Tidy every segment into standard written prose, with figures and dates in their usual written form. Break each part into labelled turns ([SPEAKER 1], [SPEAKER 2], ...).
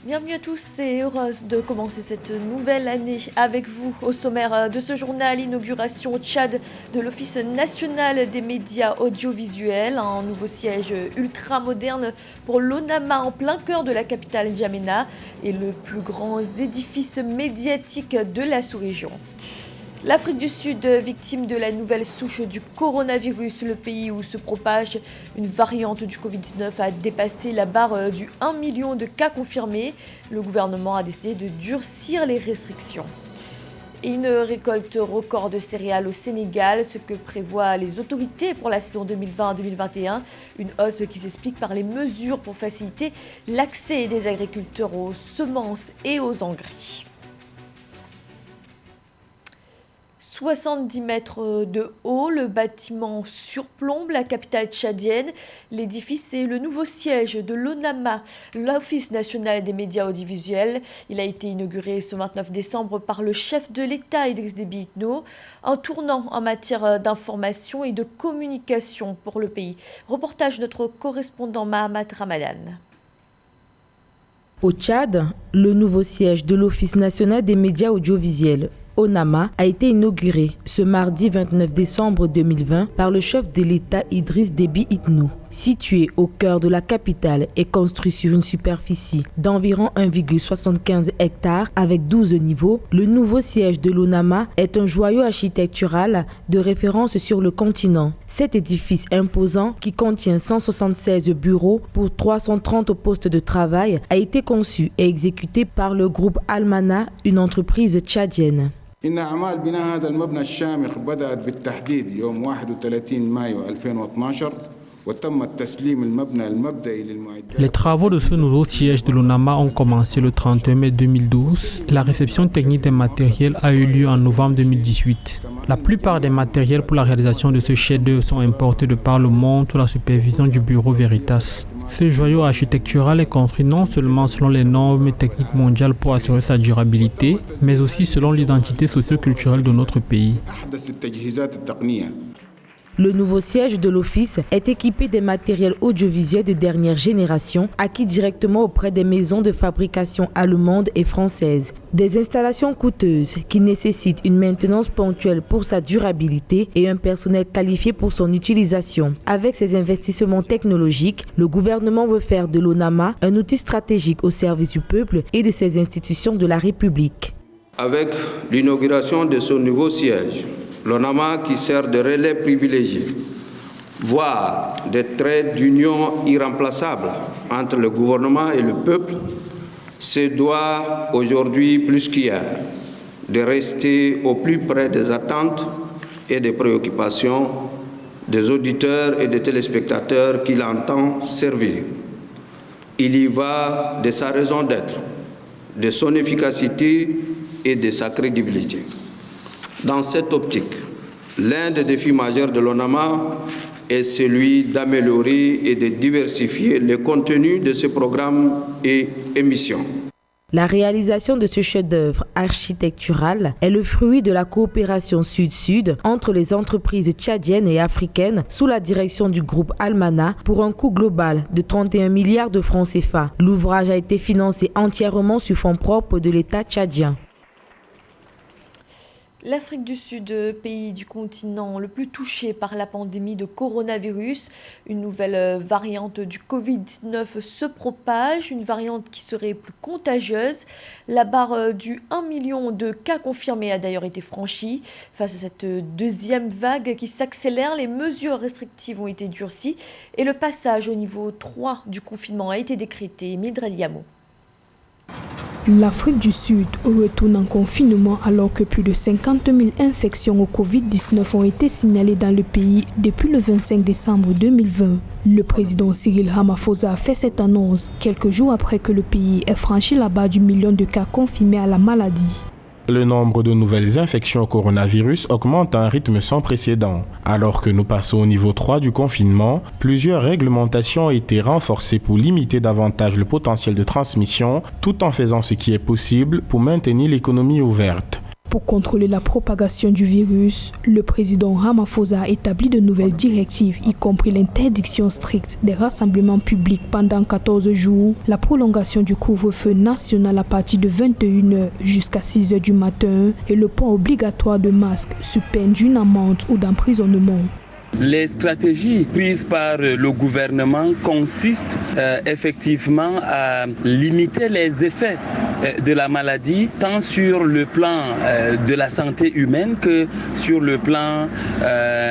[SPEAKER 1] Bienvenue à tous et heureuse de commencer cette nouvelle année avec vous. Au sommaire de ce journal, inauguration au Tchad de l'Office national des médias audiovisuels, un nouveau siège ultra moderne pour l'ONAMA en plein cœur de la capitale N'Djamena et le plus grand édifice médiatique de la sous-région. L'Afrique du Sud, victime de la nouvelle souche du coronavirus, le pays où se propage une variante du Covid-19 a dépassé la barre du 1 million de cas confirmés. Le gouvernement a décidé de durcir les restrictions. Et une récolte record de céréales au Sénégal, ce que prévoient les autorités pour la saison 2020-2021. Une hausse qui s'explique par les mesures pour faciliter l'accès des agriculteurs aux semences et aux engrais. 70 mètres de haut, le bâtiment surplombe la capitale tchadienne. L'édifice est le nouveau siège de l'ONAMA, l'Office national des médias audiovisuels. Il a été inauguré ce 29 décembre par le chef de l'État, Idriss Déby Itno, un tournant en matière d'information et de communication pour le pays. Reportage de notre correspondant Mahamat Ramadan.
[SPEAKER 2] Au Tchad, le nouveau siège de l'Office national des médias audiovisuels, ONAMA, a été inauguré ce mardi 29 décembre 2020 par le chef de l'État Idriss Déby Itno. Situé au cœur de la capitale et construit sur une superficie d'environ 1,75 hectares avec 12 niveaux, le nouveau siège de l'ONAMA est un joyau architectural de référence sur le continent. Cet édifice imposant, qui contient 176 bureaux pour 330 postes de travail, a été conçu et exécuté par le groupe Almana, une entreprise tchadienne.
[SPEAKER 3] إن أعمال بناء هذا المبنى الشامخ بدأت بالتحديد يوم 31 مايو 2012 وتم التسليم المبنى المبدئي للمعدات.
[SPEAKER 4] Les travaux de ce nouveau siège de l'ONAMA ont commencé le 31 mai 2012 et la réception technique des matériels a eu lieu en novembre 2018. La plupart des matériels pour la réalisation de ce chef-d'œuvre sont importés de par le monde sous la supervision du bureau Veritas. Ce joyau architectural est construit non seulement selon les normes techniques mondiales pour assurer sa durabilité, mais aussi selon l'identité socio-culturelle de notre pays.
[SPEAKER 2] Le nouveau siège de l'Office est équipé des matériels audiovisuels de dernière génération acquis directement auprès des maisons de fabrication allemandes et françaises. Des installations coûteuses qui nécessitent une maintenance ponctuelle pour sa durabilité et un personnel qualifié pour son utilisation. Avec ces investissements technologiques, le gouvernement veut faire de l'ONAMA un outil stratégique au service du peuple et de ses institutions de la République.
[SPEAKER 5] Avec l'inauguration de ce nouveau siège, l'ONAMA, qui sert de relais privilégié, voire des traits d'union irremplaçables entre le gouvernement et le peuple, se doit aujourd'hui plus qu'hier de rester au plus près des attentes et des préoccupations des auditeurs et des téléspectateurs qu'il entend servir. Il y va de sa raison d'être, de son efficacité et de sa crédibilité. Dans cette optique, l'un des défis majeurs de l'ONAMA est celui d'améliorer et de diversifier le contenu de ses programmes et émissions.
[SPEAKER 2] La réalisation de ce chef-d'œuvre architectural est le fruit de la coopération sud-sud entre les entreprises tchadiennes et africaines sous la direction du groupe Almana pour un coût global de 31 milliards de francs CFA. L'ouvrage a été financé entièrement sur fonds propres de l'État tchadien.
[SPEAKER 1] L'Afrique du Sud, pays du continent le plus touché par la pandémie de coronavirus, une nouvelle variante du Covid-19 se propage, une variante qui serait plus contagieuse. La barre du 1 million de cas confirmés a d'ailleurs été franchie. Face à cette deuxième vague qui s'accélère, les mesures restrictives ont été durcies et le passage au niveau 3 du confinement a été décrété. Mildred Yamo.
[SPEAKER 6] L'Afrique du Sud retourne en confinement alors que plus de 50 000 infections au Covid-19 ont été signalées dans le pays depuis le 25 décembre 2020. Le président Cyril Ramaphosa a fait cette annonce quelques jours après que le pays ait franchi la barre du million de cas confirmés à la maladie.
[SPEAKER 7] Le nombre de nouvelles infections au coronavirus augmente à un rythme sans précédent. Alors que nous passons au niveau 3 du confinement, plusieurs réglementations ont été renforcées pour limiter davantage le potentiel de transmission, tout en faisant ce qui est possible pour maintenir l'économie ouverte.
[SPEAKER 6] Pour contrôler la propagation du virus, le président Ramaphosa a établi de nouvelles directives, y compris l'interdiction stricte des rassemblements publics pendant 14 jours, la prolongation du couvre-feu national à partir de 21h jusqu'à 6h du matin et le port obligatoire de masques sous peine d'une amende ou d'emprisonnement.
[SPEAKER 8] Les stratégies prises par le gouvernement consistent effectivement à limiter les effets de la maladie, tant sur le plan de la santé humaine que sur le plan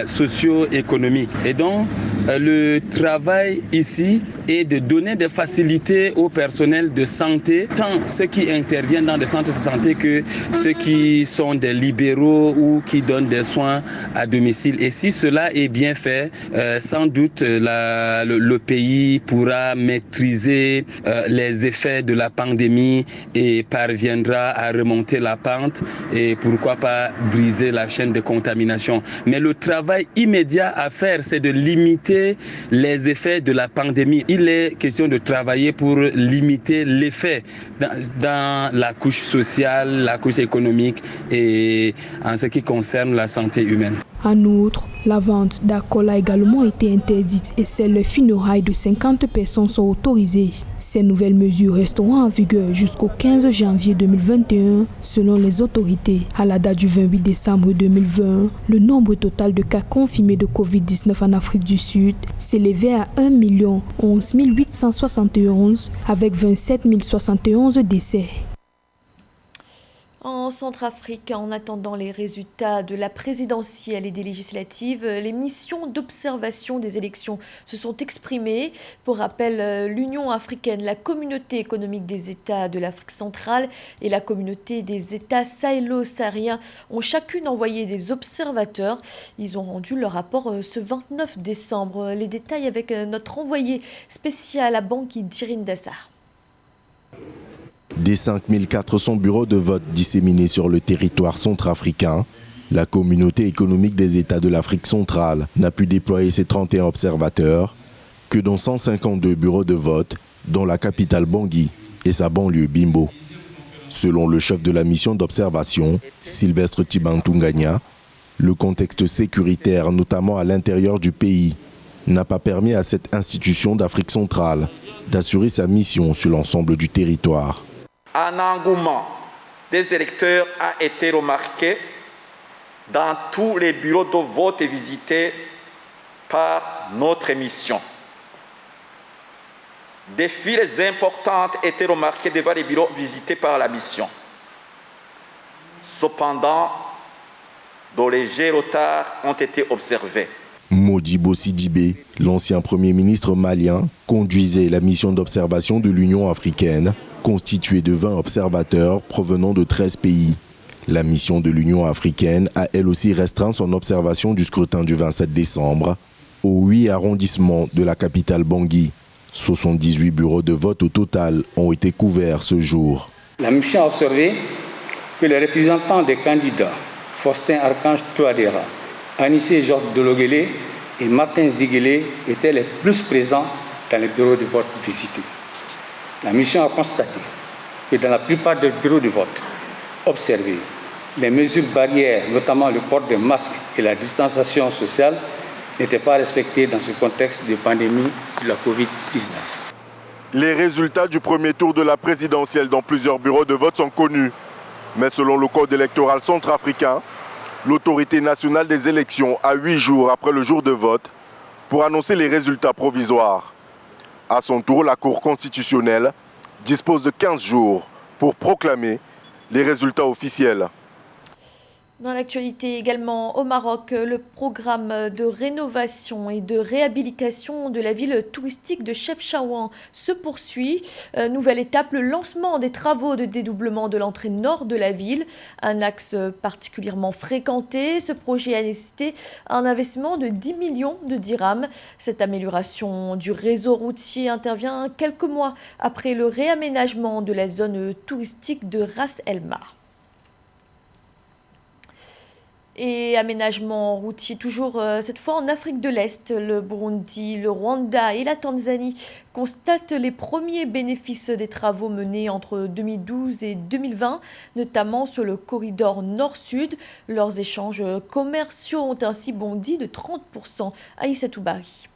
[SPEAKER 8] socio-économique. Et donc, le travail ici est de donner des facilités au personnel de santé, tant ceux qui interviennent dans des centres de santé que ceux qui sont des libéraux ou qui donnent des soins à domicile. Et si cela est bien fait, sans doute le pays pourra maîtriser les effets de la pandémie et parviendra à remonter la pente et pourquoi pas briser la chaîne de contamination. Mais le travail immédiat à faire, c'est de limiter les effets de la pandémie. Il est question de travailler pour limiter l'effet dans la couche sociale, la couche économique et en ce qui concerne la santé humaine.
[SPEAKER 6] En outre, la vente d'alcool a également été interdite et seules les funérailles de 50 personnes sont autorisées. Ces nouvelles mesures resteront en vigueur jusqu'au 15 janvier 2021 selon les autorités. À la date du 28 décembre 2020, le nombre total de cas confirmés de Covid-19 en Afrique du Sud s'élevait à 1 011 871 avec 27 071 décès.
[SPEAKER 1] En Centrafrique, en attendant les résultats de la présidentielle et des législatives, les missions d'observation des élections se sont exprimées. Pour rappel, l'Union africaine, la Communauté économique des États de l'Afrique centrale et la Communauté des États sahélo-sahariens ont chacune envoyé des observateurs. Ils ont rendu leur rapport ce 29 décembre. Les détails avec notre envoyé spécial à Bangui, Dirin Dassar.
[SPEAKER 9] Des 5400 bureaux de vote disséminés sur le territoire centrafricain, la Communauté économique des États de l'Afrique centrale n'a pu déployer ses 31 observateurs que dans 152 bureaux de vote, dont la capitale Bangui et sa banlieue Bimbo. Selon le chef de la mission d'observation, Sylvestre Tibantunganya, le contexte sécuritaire, notamment à l'intérieur du pays, n'a pas permis à cette institution d'Afrique centrale d'assurer sa mission sur l'ensemble du territoire.
[SPEAKER 10] Un engouement des électeurs a été remarqué dans tous les bureaux de vote visités par notre mission. Des files importantes étaient remarquées devant les bureaux visités par la mission. Cependant, de légers retards ont été observés.
[SPEAKER 9] Modibo Sidibé, l'ancien Premier ministre malien, conduisait la mission d'observation de l'Union africaine, constituée de 20 observateurs provenant de 13 pays. La mission de l'Union africaine a elle aussi restreint son observation du scrutin du 27 décembre aux 8 arrondissements de la capitale Bangui. 78 bureaux de vote au total ont été couverts ce jour.
[SPEAKER 11] La mission a observé que les représentants des candidats, Faustin Archange Touadéra, Anissé Georges Dologuélé et Martin Ziguélé étaient les plus présents dans les bureaux de vote visités. La mission a constaté que dans la plupart des bureaux de vote observés, les mesures barrières, notamment le port des masques et la distanciation sociale, n'étaient pas respectées dans ce contexte de pandémie de la Covid-19.
[SPEAKER 12] Les résultats du premier tour de la présidentielle dans plusieurs bureaux de vote sont connus. Mais selon le code électoral centrafricain, l'autorité nationale des élections a 8 jours après le jour de vote pour annoncer les résultats provisoires. À son tour, la Cour constitutionnelle dispose de 15 jours pour proclamer les résultats officiels.
[SPEAKER 1] Dans l'actualité également au Maroc, le programme de rénovation et de réhabilitation de la ville touristique de Chefchaouen se poursuit. Nouvelle étape, le lancement des travaux de dédoublement de l'entrée nord de la ville, un axe particulièrement fréquenté. Ce projet a nécessité un investissement de 10 millions de dirhams. Cette amélioration du réseau routier intervient quelques mois après le réaménagement de la zone touristique de Ras El Mar. Et aménagement routier, toujours cette fois en Afrique de l'Est, le Burundi, le Rwanda et la Tanzanie constatent les premiers bénéfices des travaux menés entre 2012 et 2020, notamment sur le corridor nord-sud. Leurs échanges commerciaux ont ainsi bondi de 30%. Aïssatou Bari.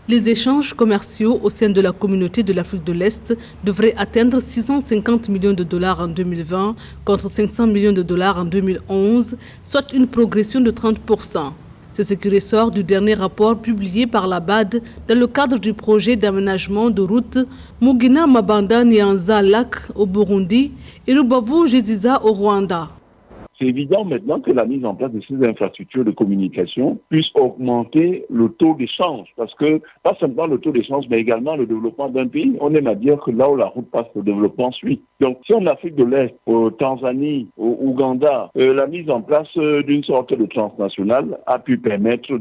[SPEAKER 13] Les échanges commerciaux au sein de la communauté de l'Afrique de l'Est devraient atteindre 650 millions de dollars en 2020 contre 500 millions de dollars en 2011, soit une progression de 30%. C'est ce qui ressort du dernier rapport publié par la BAD dans le cadre du projet d'aménagement de route Mugina Mabanda Nyanza Lac au Burundi et Rubavu Jiziza au Rwanda.
[SPEAKER 14] C'est évident maintenant que la mise en place de ces infrastructures de communication puisse augmenter le taux d'échange. Parce que, pas seulement le taux d'échange, mais également le développement d'un pays. On aime à dire que là où la route passe, le développement suit. Donc, si en Afrique de l'Est, au Tanzanie, au Ouganda, la mise en place d'une sorte de transnationale a pu permettre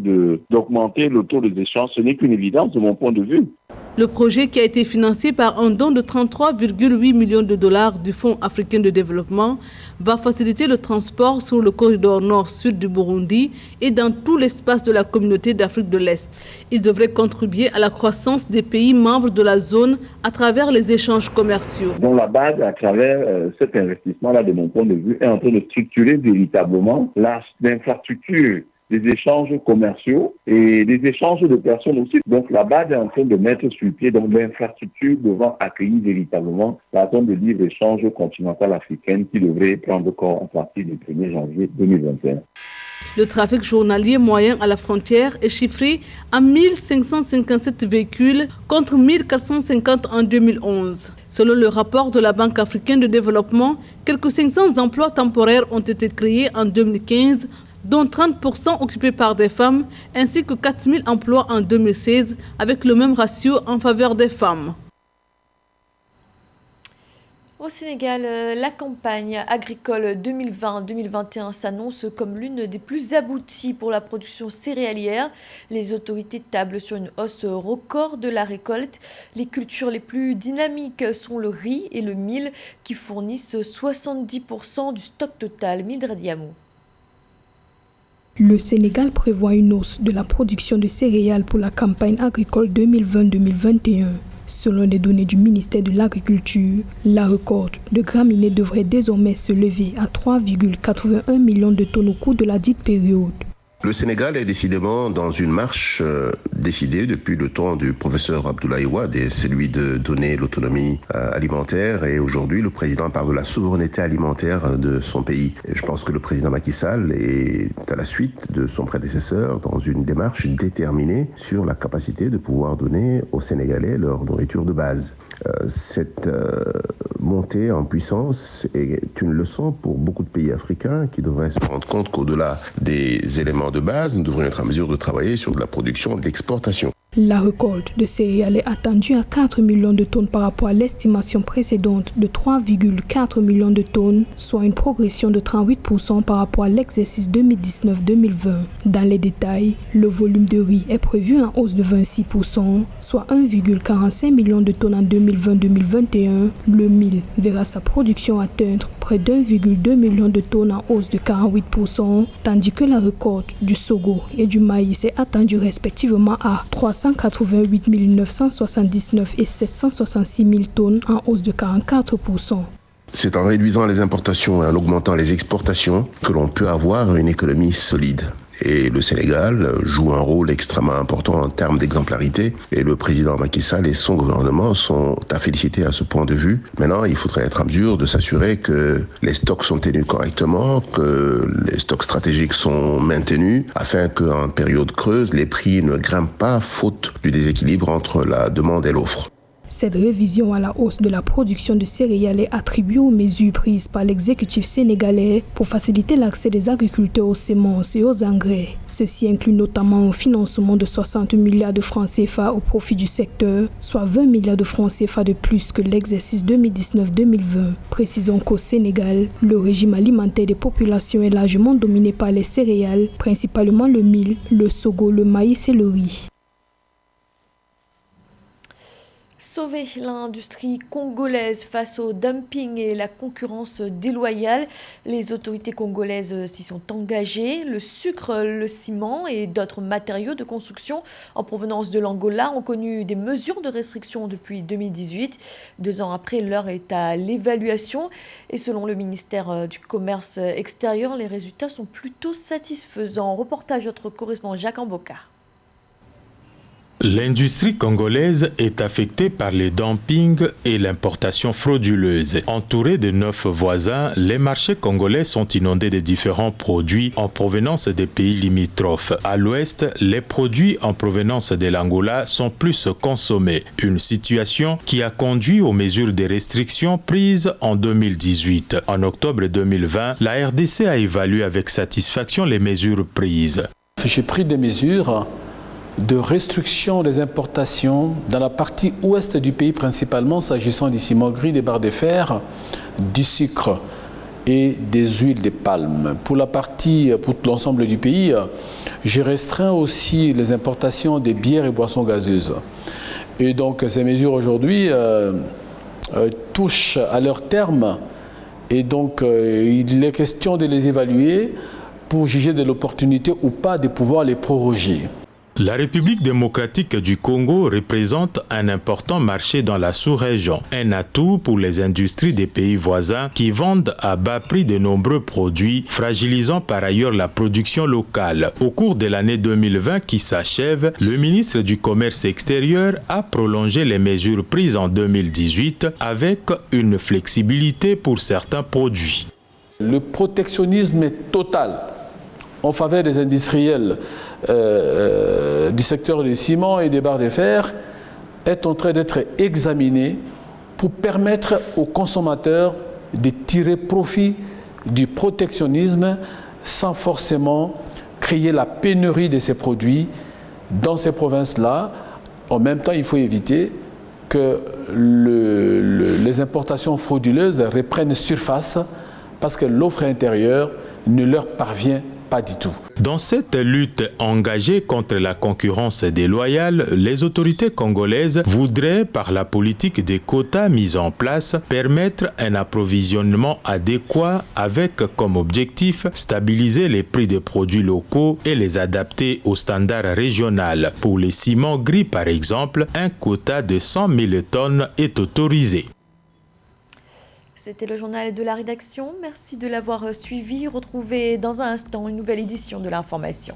[SPEAKER 14] d'augmenter le taux des échanges, ce n'est qu'une évidence de mon point de vue.
[SPEAKER 13] Le projet, qui a été financé par un don de 33,8 millions de dollars du Fonds africain de développement, va faciliter le transport sur le corridor nord-sud du Burundi et dans tout l'espace de la communauté d'Afrique de l'Est. Il devrait contribuer à la croissance des pays membres de la zone à travers les échanges commerciaux.
[SPEAKER 14] Donc la BAD, à travers cet investissement-là, de mon point de vue, est en train de structurer véritablement l'infrastructure des échanges commerciaux et des échanges de personnes aussi. Donc la BAD est en train de mettre sur pied l'infrastructure devant accueillir véritablement la zone de libre-échange continentale africaine qui devrait prendre corps à partir du 1er janvier 2021.
[SPEAKER 13] Le trafic journalier moyen à la frontière est chiffré à 1557 véhicules contre 1450 en 2011. Selon le rapport de la Banque africaine de développement, quelques 500 emplois temporaires ont été créés en 2015, dont 30% occupés par des femmes, ainsi que 4000 emplois en 2016, avec le même ratio en faveur des femmes.
[SPEAKER 1] Au Sénégal, la campagne agricole 2020-2021 s'annonce comme l'une des plus abouties pour la production céréalière. Les autorités tablent sur une hausse record de la récolte. Les cultures les plus dynamiques sont le riz et le mil, qui fournissent 70% du stock total. Mildred Diamou.
[SPEAKER 6] Le Sénégal prévoit une hausse de la production de céréales pour la campagne agricole 2020-2021. Selon les données du ministère de l'Agriculture, la récolte de graminées devrait désormais se lever à 3,81 millions de tonnes au cours de la dite période.
[SPEAKER 15] Le Sénégal est décidément dans une marche décidée depuis le temps du professeur Abdoulaye Wade, et celui de donner l'autonomie alimentaire. Et aujourd'hui, le président parle de la souveraineté alimentaire de son pays. Et je pense que le président Macky Sall est à la suite de son prédécesseur dans une démarche déterminée sur la capacité de pouvoir donner aux Sénégalais leur nourriture de base. Cette montée en puissance est une leçon pour beaucoup de pays africains qui devraient se rendre compte qu'au-delà des éléments de base, nous devrions être en mesure de travailler sur de la production et de l'exportation.
[SPEAKER 6] La récolte de céréales est attendue à 4 millions de tonnes par rapport à l'estimation précédente de 3,4 millions de tonnes, soit une progression de 38% par rapport à l'exercice 2019-2020. Dans les détails, le volume de riz est prévu en hausse de 26%, soit 1,45 million de tonnes en 2020-2021. Le mil verra sa production atteindre près d'1,2 million de tonnes en hausse de 48%, tandis que la récolte du sorgho et du maïs est attendue respectivement à 388 979 et 766 000 tonnes en hausse de 44%.
[SPEAKER 15] C'est en réduisant les importations et en augmentant les exportations que l'on peut avoir une économie solide. Et le Sénégal joue un rôle extrêmement important en termes d'exemplarité. Et le président Macky Sall et son gouvernement sont à féliciter à ce point de vue. Maintenant, il faudrait être en mesure de s'assurer que les stocks sont tenus correctement, que les stocks stratégiques sont maintenus, afin qu'en période creuse, les prix ne grimpent pas faute du déséquilibre entre la demande et l'offre.
[SPEAKER 6] Cette révision à la hausse de la production de céréales est attribuée aux mesures prises par l'exécutif sénégalais pour faciliter l'accès des agriculteurs aux semences et aux engrais. Ceci inclut notamment un financement de 60 milliards de francs CFA au profit du secteur, soit 20 milliards de francs CFA de plus que l'exercice 2019-2020. Précisons qu'au Sénégal, le régime alimentaire des populations est largement dominé par les céréales, principalement le mil, le sorgho, le maïs et le riz.
[SPEAKER 1] Sauver l'industrie congolaise face au dumping et la concurrence déloyale. Les autorités congolaises s'y sont engagées. Le sucre, le ciment et d'autres matériaux de construction en provenance de l'Angola ont connu des mesures de restriction depuis 2018. 2 ans après, l'heure est à l'évaluation. Et selon le ministère du Commerce extérieur, les résultats sont plutôt satisfaisants. Reportage de notre correspondant Jacques Amboka.
[SPEAKER 16] L'industrie congolaise est affectée par les dumpings et l'importation frauduleuse. Entourés de 9 voisins, les marchés congolais sont inondés de différents produits en provenance des pays limitrophes. À l'ouest, les produits en provenance de l'Angola sont plus consommés. Une situation qui a conduit aux mesures de restriction prises en 2018. En octobre 2020, la RDC a évalué avec satisfaction les mesures prises.
[SPEAKER 17] J'ai pris des mesures de restriction des importations dans la partie ouest du pays, principalement s'agissant du ciment gris, des barres de fer, du sucre et des huiles de palme. Pour l'ensemble du pays, j'ai restreint aussi les importations des bières et boissons gazeuses. Et donc ces mesures aujourd'hui touchent à leur terme et donc il est question de les évaluer pour juger de l'opportunité ou pas de pouvoir les proroger.
[SPEAKER 16] La République démocratique du Congo représente un important marché dans la sous-région, un atout pour les industries des pays voisins qui vendent à bas prix de nombreux produits, fragilisant par ailleurs la production locale. Au cours de l'année 2020 qui s'achève, le ministre du Commerce extérieur a prolongé les mesures prises en 2018 avec une flexibilité pour certains produits.
[SPEAKER 17] Le protectionnisme est total en faveur des industriels du secteur du ciment et des barres de fer est en train d'être examiné pour permettre aux consommateurs de tirer profit du protectionnisme sans forcément créer la pénurie de ces produits dans ces provinces-là. En même temps, il faut éviter que les importations frauduleuses reprennent surface parce que l'offre intérieure ne leur parvient pas du tout.
[SPEAKER 16] Dans cette lutte engagée contre la concurrence déloyale, les autorités congolaises voudraient, par la politique des quotas mise en place, permettre un approvisionnement adéquat avec comme objectif stabiliser les prix des produits locaux et les adapter aux standards régionaux. Pour les ciments gris par exemple, un quota de 100 000 tonnes est autorisé.
[SPEAKER 1] C'était le journal de la rédaction. Merci de l'avoir suivi. Retrouvez dans un instant une nouvelle édition de l'information.